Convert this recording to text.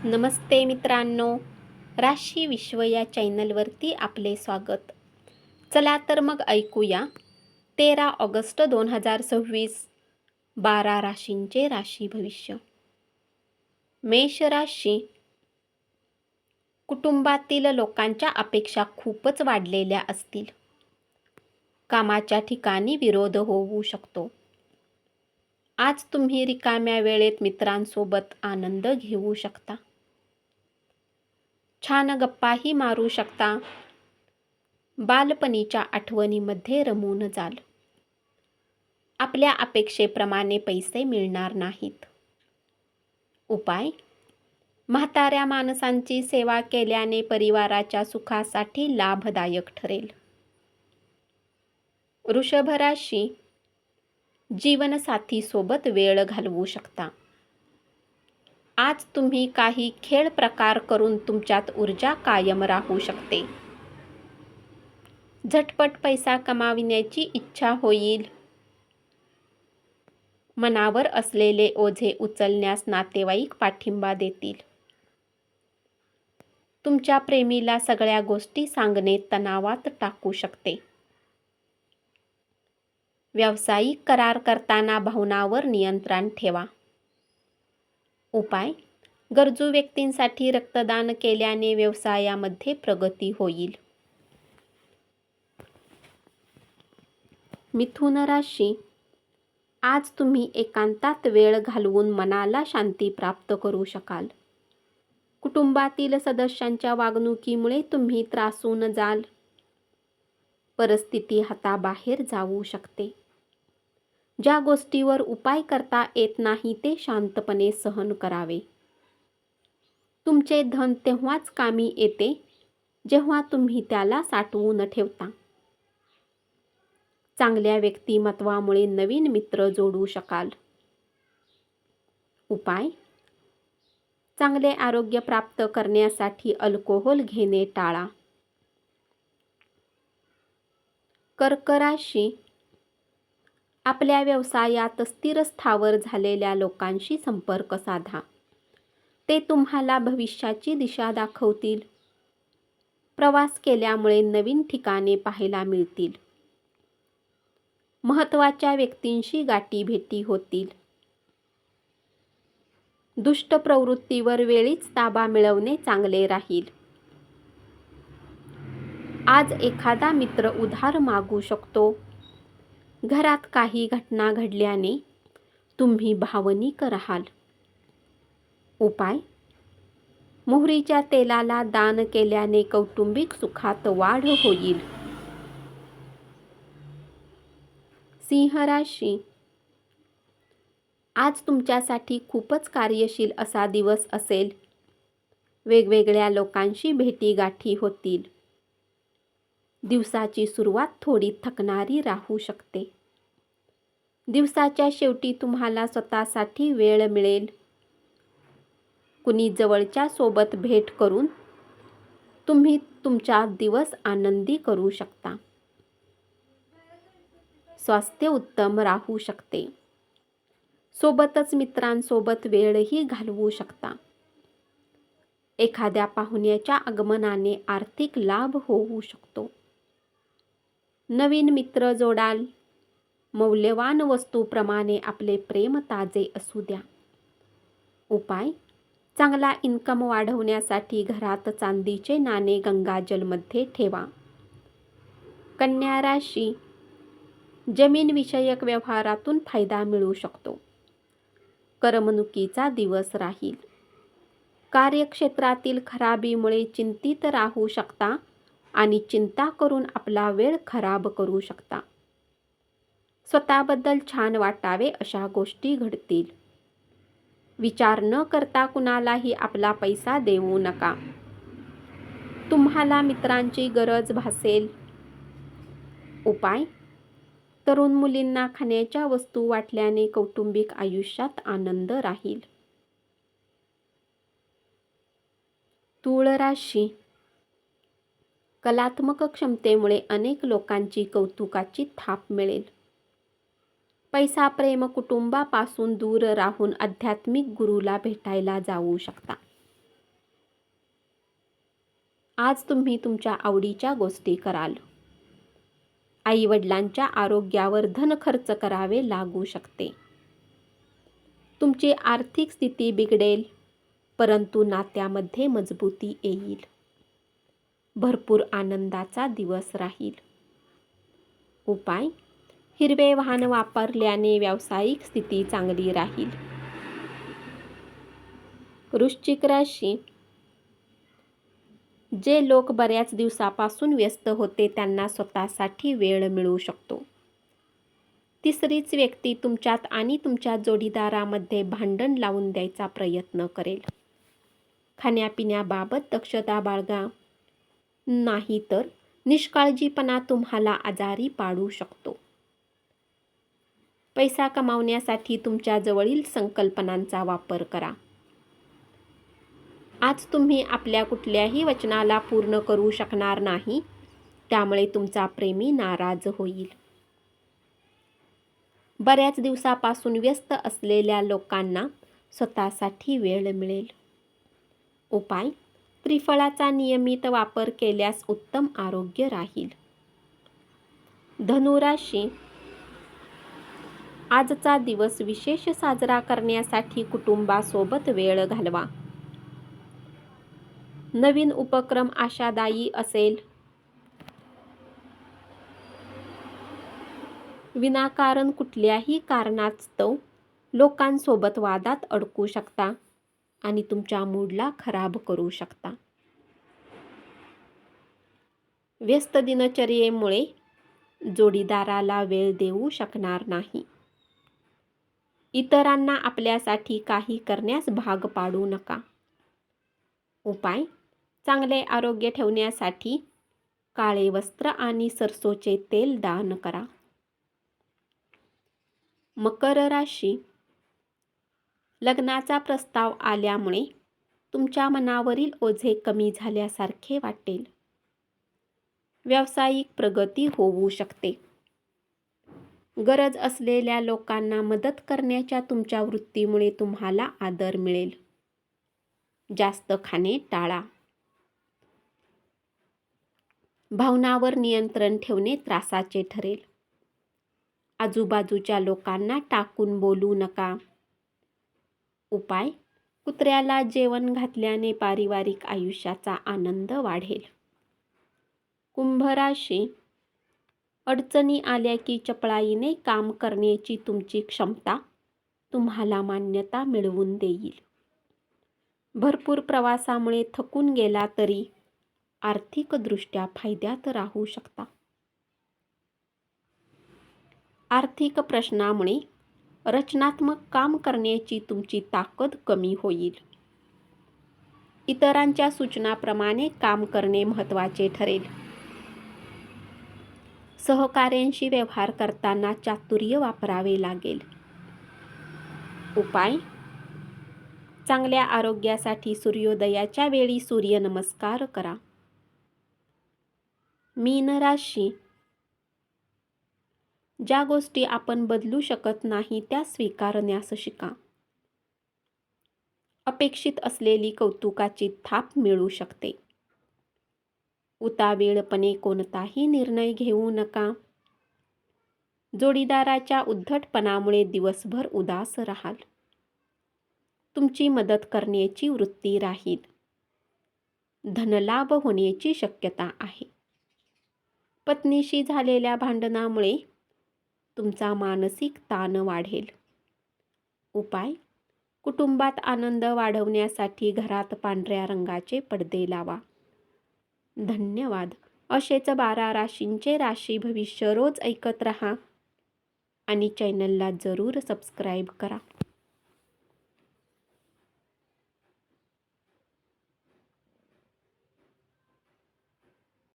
नमस्ते मित्रांनो, राशी विश्व या चॅनलवरती आपले स्वागत. चला तर मग ऐकूया 13 ऑगस्ट 2026 12 राशींचे राशी भविष्य. मेष राशी. कुटुंबातील लोकांच्या अपेक्षा खूपच वाढलेल्या असतील. कामाच्या ठिकाणी विरोध होऊ शकतो. आज तुम्ही रिकाम्या वेळेत मित्रांसोबत आनंद घेऊ शकता. छान गप्पाही मारू शकता. बालपणीच्या आठवणीमध्ये रमून जाल. आपल्या अपेक्षेप्रमाणे पैसे मिळणार नाहीत. उपाय: म्हाताऱ्या माणसांची सेवा केल्याने परिवाराच्या सुखासाठी लाभदायक ठरेल. वृषभ राशी. जीवनसाथीसोबत वेळ घालवू शकता. आज तुम्ही काही खेळ प्रकार करून तुमच्यात ऊर्जा कायम राहू शकते. झटपट पैसा कमाविण्याची इच्छा होईल. मनावर असलेले ओझे उचलण्यास नातेवाईक पाठिंबा देतील. तुमच्या प्रेमीला सगळ्या गोष्टी सांगणे तणावात टाकू शकते. व्यावसायिक करार करताना भावनांवर नियंत्रण ठेवा. उपाय: गरजू व्यक्तींसाठी रक्तदान केल्याने व्यवसायामध्ये प्रगती होईल. मिथुन राशी. आज तुम्ही एकांतात वेळ घालवून मनाला शांती प्राप्त करू शकाल. कुटुंबातील सदस्यांच्या वागणुकीमुळे तुम्ही त्रासून जाल. परिस्थिती हाताबाहेर जाऊ शकते. ज्या गोष्टीवर उपाय करता येत नाही ते शांतपणे सहन करावे. तुमचे धन तेव्हाच कामी येते जेव्हा तुम्ही त्याला साठवून ठेवता. चांगल्या व्यक्तिमत्वामुळे नवीन मित्र जोडू शकाल. उपाय: चांगले आरोग्य प्राप्त करण्यासाठी अल्कोहोल घेणे टाळा. कर्क राशी. आपल्या व्यवसायात स्थिर स्थावर झालेल्या लोकांशी संपर्क साधा. ते तुम्हाला भविष्याची दिशा दाखवतील. प्रवास केल्यामुळे नवीन ठिकाणे पाहायला मिळतील. महत्त्वाच्या व्यक्तींशी गाठीभेटी होतील. दुष्ट प्रवृत्तीवर वेळीच ताबा मिळवणे चांगले राहील. आज एखादा मित्र उधार मागू शकतो. घरात काही घटना घडल्याने तुम्ही भावनिक राहाल. उपाय: मोहरीच्या तेलाला दान केल्याने कौटुंबिक सुखात वाढ होईल. सिंह राशी. आज तुमच्यासाठी खूपच कार्यशील असा दिवस असेल. वेगवेगळ्या लोकांशी भेटीगाठी होतील. दिवसाची सुरुवात थोडी थकणारी राहू शकते. दिवसाच्या शेवटी तुम्हाला स्वतःसाठी वेळ मिळेल. कुणी जवळच्या सोबत भेट करून तुम्ही तुमचा दिवस आनंदी करू शकता. स्वास्थ्य उत्तम राहू शकते. सोबतच मित्रांसोबत वेळही घालवू शकता. एखाद्या पाहुण्याच्या आगमनाने आर्थिक लाभ होऊ शकतो. नवीन मित्र जोडाल. मौल्यवान वस्तूप्रमाणे आपले प्रेम ताजे असू द्या. उपाय: चांगला इन्कम वाढवण्यासाठी घरात चांदीचे नाणे गंगाजलमध्ये ठेवा. कन्या राशी. जमीनविषयक व्यवहारातून फायदा मिळू शकतो. करमणुकीचा दिवस राहील. कार्यक्षेत्रातील खराबीमुळे चिंतित राहू शकता आणि चिंता करून आपला वेळ खराब करू शकता. स्वतःबद्दल छान वाटावे अशा गोष्टी घडतील. विचार न करता कुणालाही आपला पैसा देऊ नका. तुम्हाला मित्रांची गरज भासेल. उपाय: तरुण मुलींना खाण्याच्या वस्तू वाटल्याने कौटुंबिक आयुष्यात आनंद राहील. तूळ राशी. कलात्मक क्षमतेमुळे अनेक लोकांची कौतुकाची थाप मिळेल. पैसा, कुटुंबापासून दूर राहून आध्यात्मिक गुरूला भेटायला जाऊ शकता. आज तुम्ही तुमच्या आवडीच्या गोष्टी कराल. आईवडिलांच्या आरोग्यावर धन खर्च करावे लागू शकते. तुमची आर्थिक स्थिती बिघडेल, परंतु नात्यामध्ये मजबूती येईल. भरपूर आनंदाचा दिवस राहील. उपाय: हिरवे वाहन वापरल्याने व्यावसायिक स्थिती चांगली राहील. वृश्चिक राशी. जे लोक बऱ्याच दिवसापासून व्यस्त होते त्यांना स्वतःसाठी वेळ मिळू शकतो. तिसरीच व्यक्ती तुमच्यात आणि तुमच्या जोडीदारामध्ये भांडण लावून द्यायचा प्रयत्न करेल. खाण्यापिण्याबाबत दक्षता बाळगा, नाहीतर निष्काळजीपणा तुम्हाला आजारी पाडू शकतो. पैसा कमावण्यासाठी तुमच्या जवळील संकल्पनांचा वापर करा. आज तुम्ही आपल्या कुठल्याही वचनाला पूर्ण करू शकणार नाही, त्यामुळे तुमचा प्रेमी नाराज होईल. बऱ्याच दिवसापासून व्यस्त असलेल्या लोकांना स्वतःसाठी वेळ मिळेल. उपाय: त्रिफळाचा नियमित वापर केल्यास उत्तम आरोग्य राहील. धनुराशी. आजचा दिवस विशेष साजरा करण्यासाठी कुटुंबासोबत वेळ घालवा. नवीन उपक्रम आशादायी असेल. विनाकारण कुठल्याही कारणास्तव लोकांसोबत वादात अडकू शकता आणि तुमच्या मूडला खराब करू शकता. व्यस्त दिनचर्येमुळे जोडीदाराला वेळ देऊ शकणार नाही. इतरांना आपल्यासाठी काही करण्यास भाग पाडू नका. उपाय: चांगले आरोग्य ठेवण्यासाठी काळे वस्त्र आणि सरसोचे तेल दान करा. मकर राशी. लग्नाचा प्रस्ताव आल्यामुळे तुमच्या मनावरील ओझे कमी झाल्यासारखे वाटेल. व्यावसायिक प्रगती होऊ शकते. गरज असलेल्या लोकांना मदत करण्याच्या तुमच्या वृत्तीमुळे तुम्हाला आदर मिळेल. जास्त खाणे टाळा. भावनांवर नियंत्रण ठेवणे त्रासाचे ठरेल. आजूबाजूच्या लोकांना टाकून बोलू नका. उपाय: कुत्र्याला जेवण घातल्याने पारिवारिक आयुष्याचा आनंद वाढेल. कुंभ राशी. अडचणी आल्या की चपळाईने काम करण्याची तुमची क्षमता तुम्हाला मान्यता मिळवून देईल. भरपूर प्रवासामुळे थकून गेला तरी आर्थिकदृष्ट्या फायद्यात राहू शकता. आर्थिक प्रश्नामुळे रचनात्मक काम करण्याची तुमची ताकद कमी होईल. इतरांच्या सूचनाप्रमाणे काम करणे महत्त्वाचे ठरेल. सहकाऱ्यांशी व्यवहार करताना चातुर्य वापरावे लागेल. उपाय: चांगल्या आरोग्यासाठी सूर्योदयाच्या वेळी सूर्यनमस्कार करा. मीन राशी. ज्या गोष्टी आपण बदलू शकत नाही त्या स्वीकारण्यास शिका. अपेक्षित असलेली कौतुकाची थाप मिळू शकते. उतावीळपणे कोणताही निर्णय घेऊ नका. जोडीदाराच्या उद्धटपणामुळे दिवसभर उदास राहाल. तुमची मदत करण्याची वृत्ती राहील. धनलाभ होण्याची शक्यता आहे. पत्नीशी झालेल्या भांडणामुळे तुमचा मानसिक ताण वाढेल. उपाय: कुटुंबात आनंद वाढवण्यासाठी घरात पांढऱ्या रंगाचे पडदे लावा. धन्यवाद. असेच 12 राशींचे राशी भविष्य रोज ऐकत रहा आणि चॅनलला जरूर सबस्क्राईब करा.